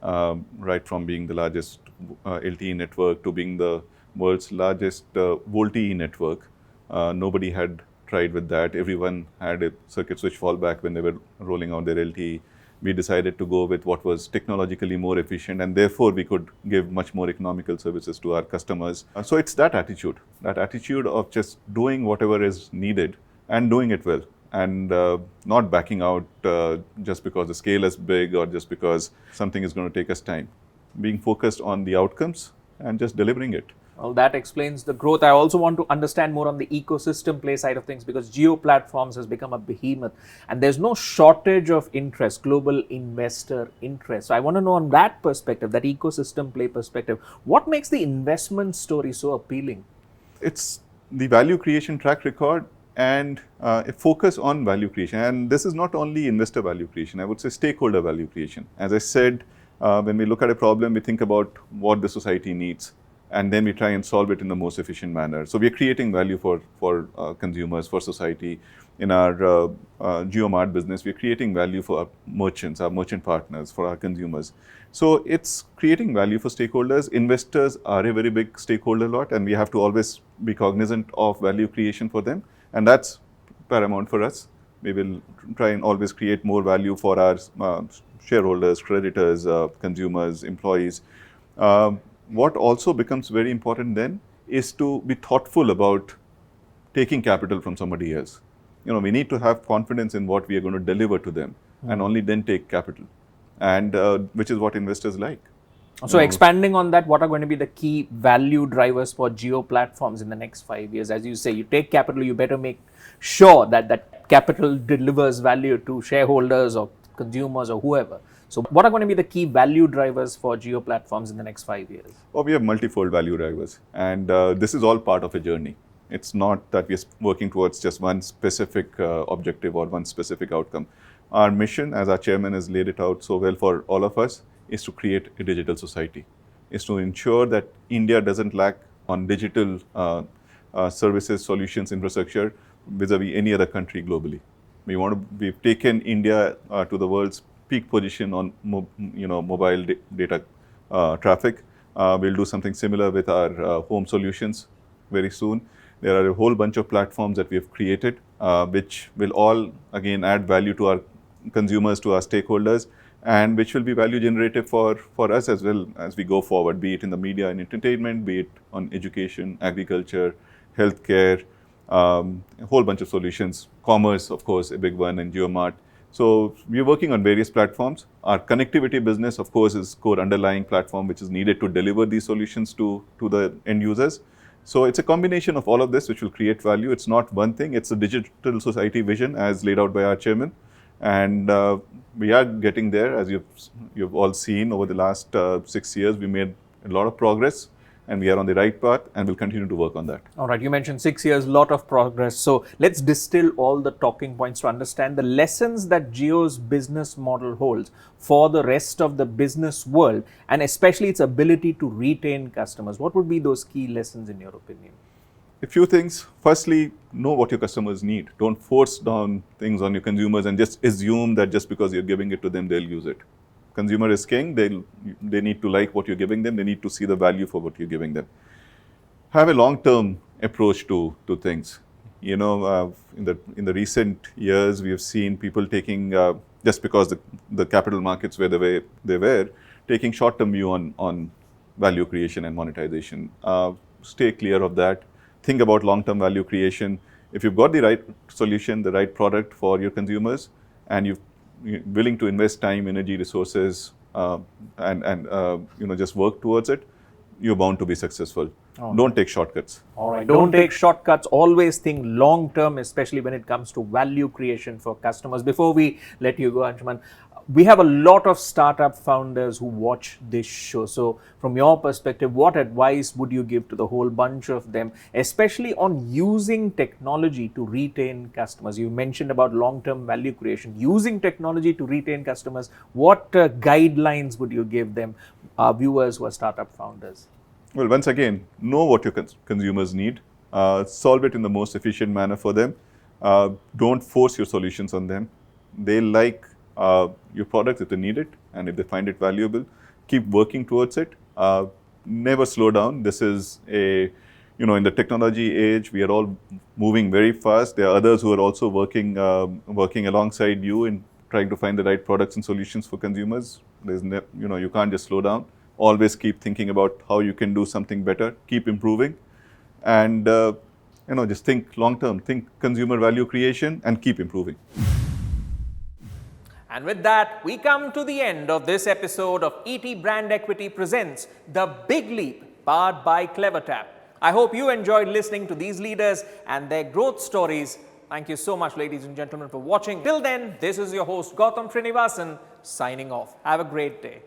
right from being the largest LTE network to being the world's largest VoLTE network. Nobody had tried with that. Everyone had a circuit switch fallback when they were rolling out their LTE. We decided to go with what was technologically more efficient, and therefore we could give much more economical services to our customers. So it's that attitude of just doing whatever is needed and doing it well, and not backing out just because the scale is big or just because something is going to take us time. Being focused on the outcomes and just delivering it. Well, that explains the growth. I also want to understand more on the ecosystem play side of things, because Jio Platforms has become a behemoth and there's no shortage of interest, global investor interest. So I want to know on that perspective, that ecosystem play perspective, what makes the investment story so appealing? It's the value creation track record and a focus on value creation. And this is not only investor value creation, I would say stakeholder value creation. As I said, when we look at a problem, we think about what the society needs, and then we try and solve it in the most efficient manner. So we are creating value for consumers, for society. In our JioMart business, we are creating value for our merchants, our merchant partners, for our consumers. So it's creating value for stakeholders. Investors are a very big stakeholder lot, and we have to always be cognizant of value creation for them. And that's paramount for us. We will try and always create more value for our shareholders, creditors, consumers, employees. What also becomes very important then is to be thoughtful about taking capital from somebody else. We need to have confidence in what we are going to deliver to them, and only then take capital, and which is what investors like. So expanding on that, what are going to be the key value drivers for Jio Platforms in the next 5 years? As you say, you take capital, you better make sure that that capital delivers value to shareholders or consumers or whoever. So what are going to be the key value drivers for Jio Platforms in the next 5 years? Oh, we have multifold value drivers, and this is all part of a journey. It's not that we are working towards just one specific objective or one specific outcome. Our mission, as our chairman has laid it out so well for all of us, is to create a digital society, is to ensure that India doesn't lack on digital services, solutions, infrastructure vis-a-vis any other country globally. We've taken India to the world's peak position on mobile data traffic. We'll do something similar with our home solutions very soon. There are a whole bunch of platforms that we have created, which will all again add value to our consumers, to our stakeholders, and which will be value generative for us as well as we go forward, be it in the media and entertainment, be it on education, agriculture, healthcare, a whole bunch of solutions. Commerce, of course, a big one, and JioMart. So we're working on various platforms. Our connectivity business, of course, is core underlying platform which is needed to deliver these solutions to the end users. So it's a combination of all of this which will create value. It's not one thing, it's a digital society vision as laid out by our chairman. And we are getting there. As you've all seen over the last 6 years, we made a lot of progress, and we are on the right path, and we'll continue to work on that. All right, you mentioned 6 years, lot of progress. So let's distill all the talking points to understand the lessons that Jio's business model holds for the rest of the business world, and especially its ability to retain customers. What would be those key lessons in your opinion? A few things. Firstly, know what your customers need. Don't force down things on your consumers and just assume that just because you're giving it to them, they'll use it. Consumer is king. They need to like what you're giving them. They need to see the value for what you're giving them. Have a long-term approach to things. In the recent years, we have seen people taking just because the capital markets were the way they were, taking short-term view on value creation and monetization. Stay clear of that. Think about long-term value creation. If you've got the right solution, the right product for your consumers, and you're willing to invest time, energy, resources, and just work towards it, you're bound to be successful. Don't take shortcuts. All right, don't take shortcuts. Always think long term, especially when it comes to value creation for customers. Before we let you go, Anshuman, we have a lot of startup founders who watch this show. So from your perspective, what advice would you give to the whole bunch of them, especially on using technology to retain customers? You mentioned about long-term value creation, using technology to retain customers. What guidelines would you give them, our viewers who are startup founders? Well, once again, know what your consumers need. Solve it in the most efficient manner for them. Don't force your solutions on them. They like your product if they need it, and if they find it valuable, keep working towards it. Never slow down. This is in the technology age, we are all moving very fast. There are others who are also working alongside you in trying to find the right products and solutions for consumers. You can't just slow down. Always keep thinking about how you can do something better. Keep improving, and just think long term. Think consumer value creation, and keep improving. And with that, we come to the end of this episode of ET Brand Equity Presents The Big Leap, powered by CleverTap. I hope you enjoyed listening to these leaders and their growth stories. Thank you so much, ladies and gentlemen, for watching. Till then, this is your host, Gautam Srinivasan, signing off. Have a great day.